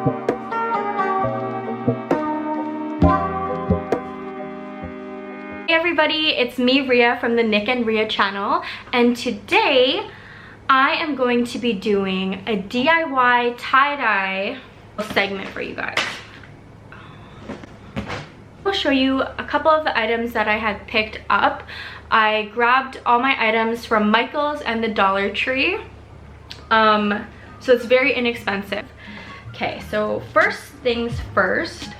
Hey everybody, it's me Ria from the Nick and Ria channel, and today I am going to be doing a DIY tie-dye segment for you guys. I'll show you a couple of the items that I had picked up. I grabbed all my items from Michael's and the Dollar Tree, so it's very inexpensive. Okay, so first things first,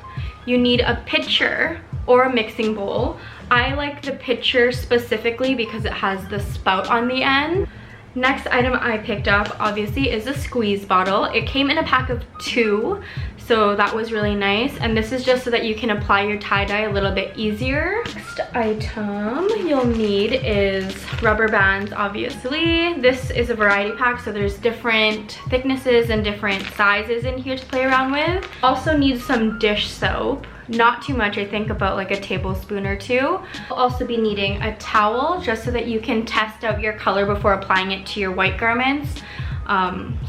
you need a pitcher or a mixing bowl. I like the pitcher specifically because it has the spout on the end. Next item I picked up obviously is a squeeze bottle. It came in a pack of 2, so that was really nice, and this is just so that you can apply your tie-dye a little bit easier. Next item you'll need is rubber bands, obviously. This is a variety pack, so there's different thicknesses and different sizes in here to play around with. Also need some dish soap. Not too much, I think about like a tablespoon or 2. You'll also be needing a towel just so that you can test out your color before applying it to your white garments.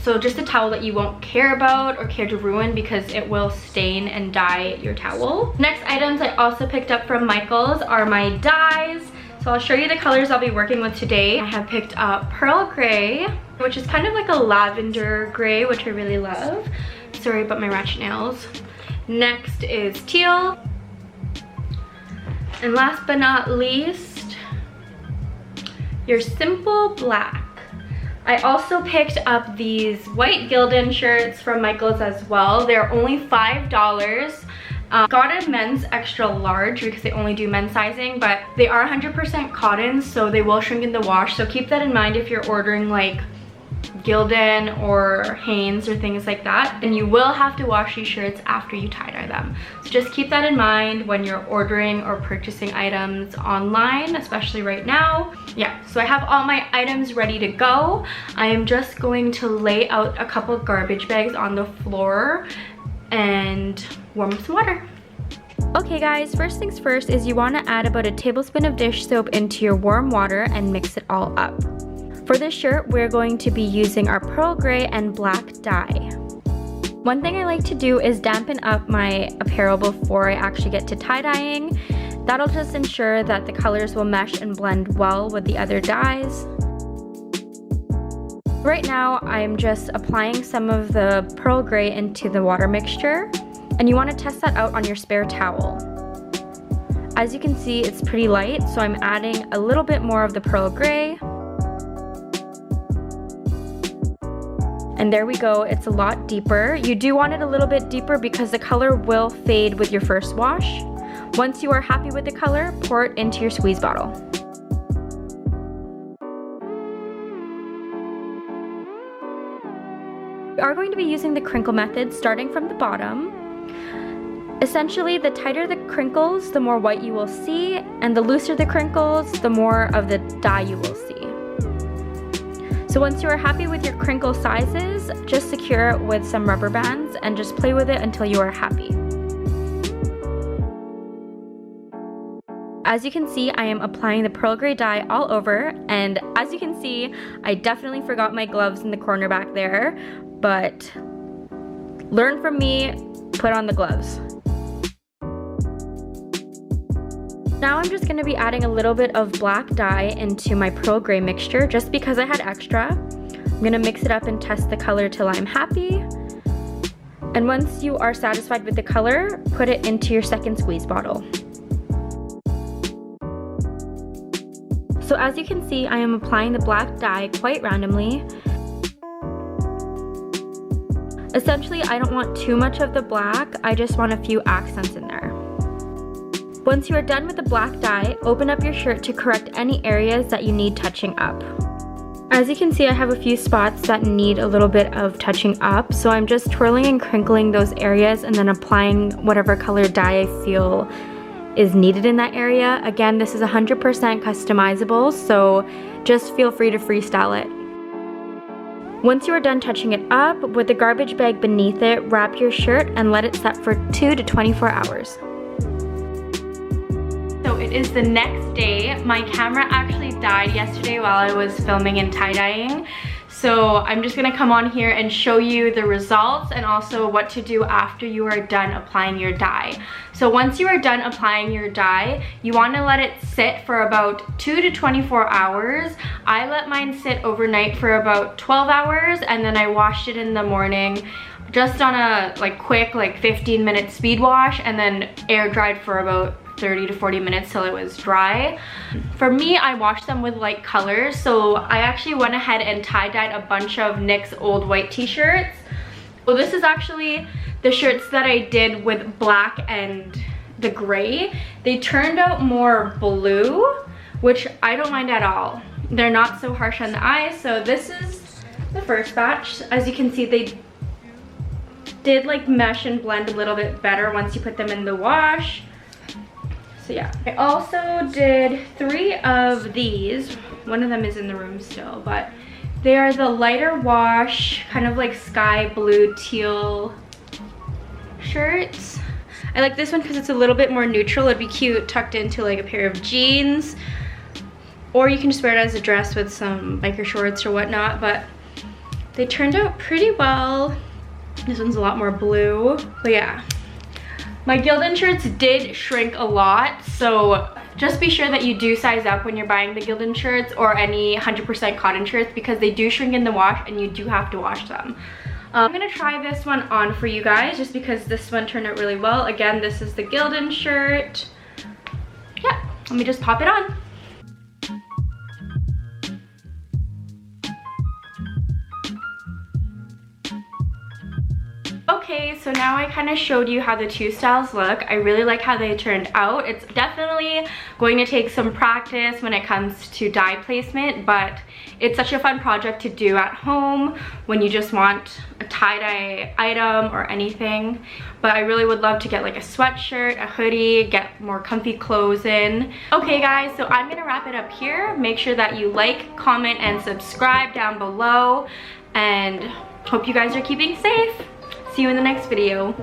So just a towel that you won't care about or care to ruin because it will stain and dye your towel. Next items I also picked up from Michael's are my dyes. So I'll show you the colors I'll be working with today. I have picked up Pearl Gray, which is kind of like a lavender gray, which I really love. Sorry about my ratchet nails. Next is teal. And last but not least, your simple black. I also picked up these white Gildan shirts from Michael's as well. They're only $5. Got a men's extra large because they only do men's sizing, but they are 100% cotton, so they will shrink in the wash. So keep that in mind if you're ordering like Gildan or Hanes or things like that, and you will have to wash these shirts after you tie-dye them. So just keep that in mind when you're ordering or purchasing items online, especially right now. Yeah, so I have all my items ready to go. I am just going to lay out a couple garbage bags on the floor and warm up some water. Okay guys, first things first is you want to add about a tablespoon of dish soap into your warm water and mix it all up. For this shirt, we're going to be using our pearl gray and black dye. One thing I like to do is dampen up my apparel before I actually get to tie-dyeing. That'll just ensure that the colors will mesh and blend well with the other dyes. Right now, I'm just applying some of the pearl gray into the water mixture, and you want to test that out on your spare towel. As you can see, it's pretty light, so I'm adding a little bit more of the pearl gray. And there we go, it's a lot deeper. You do want it a little bit deeper because the color will fade with your first wash. Once you are happy with the color, pour it into your squeeze bottle. We are going to be using the crinkle method starting from the bottom. Essentially, the tighter the crinkles, the more white you will see, and the looser the crinkles, the more of the dye you will see. So once you are happy with your crinkle sizes, just secure it with some rubber bands and just play with it until you are happy. As you can see, I am applying the pearl gray dye all over, and as you can see, I definitely forgot my gloves in the corner back there, but learn from me, put on the gloves. Now I'm just going to be adding a little bit of black dye into my pearl gray mixture just because I had extra. I'm going to mix it up and test the color till I'm happy. And once you are satisfied with the color, put it into your second squeeze bottle. So as you can see, I am applying the black dye quite randomly. Essentially, I don't want too much of the black, I just want a few accents in there. Once you are done with the black dye, open up your shirt to correct any areas that you need touching up. As you can see, I have a few spots that need a little bit of touching up, so I'm just twirling and crinkling those areas and then applying whatever color dye I feel is needed in that area. Again, this is 100% customizable, so just feel free to freestyle it. Once you are done touching it up, with the garbage bag beneath it, wrap your shirt and let it set for 2 to 24 hours. So it is the next day. My camera actually died yesterday while I was filming and tie-dyeing. So I'm just gonna come on here and show you the results and also what to do after you are done applying your dye. So once you are done applying your dye, you wanna let it sit for about 2 to 24 hours. I let mine sit overnight for about 12 hours and then I washed it in the morning just on a quick 15-minute speed wash and then air dried for about 30 to 40 minutes till it was dry. For me, I washed them with light colors, so I actually went ahead and tie-dyed a bunch of NYX old white t-shirts. Well, this is actually the shirts that I did with black and the gray. They turned out more blue, which I don't mind at all. They're not so harsh on the eye. So this is the first batch. As you can see, they did mesh and blend a little bit better once you put them in the wash. So yeah, I also did 3 of these. One of them is in the room still, but they are the lighter wash, kind of sky blue teal shirts. I like this one because it's a little bit more neutral. It'd be cute tucked into a pair of jeans, or you can just wear it as a dress with some biker shorts or whatnot, but they turned out pretty well. This one's a lot more blue, but yeah. My Gildan shirts did shrink a lot, so just be sure that you do size up when you're buying the Gildan shirts or any 100% cotton shirts because they do shrink in the wash and you do have to wash them. I'm gonna try this one on for you guys just because this one turned out really well. Again, this is the Gildan shirt. Yeah, let me just pop it on. Okay, so now I kind of showed you how the two styles look. I really like how they turned out. It's definitely going to take some practice when it comes to dye placement, but it's such a fun project to do at home when you just want a tie-dye item or anything. But I really would love to get a sweatshirt, a hoodie, get more comfy clothes in. Okay guys, so I'm gonna wrap it up here. Make sure that you like, comment, and subscribe down below, and hope you guys are keeping safe. See you in the next video.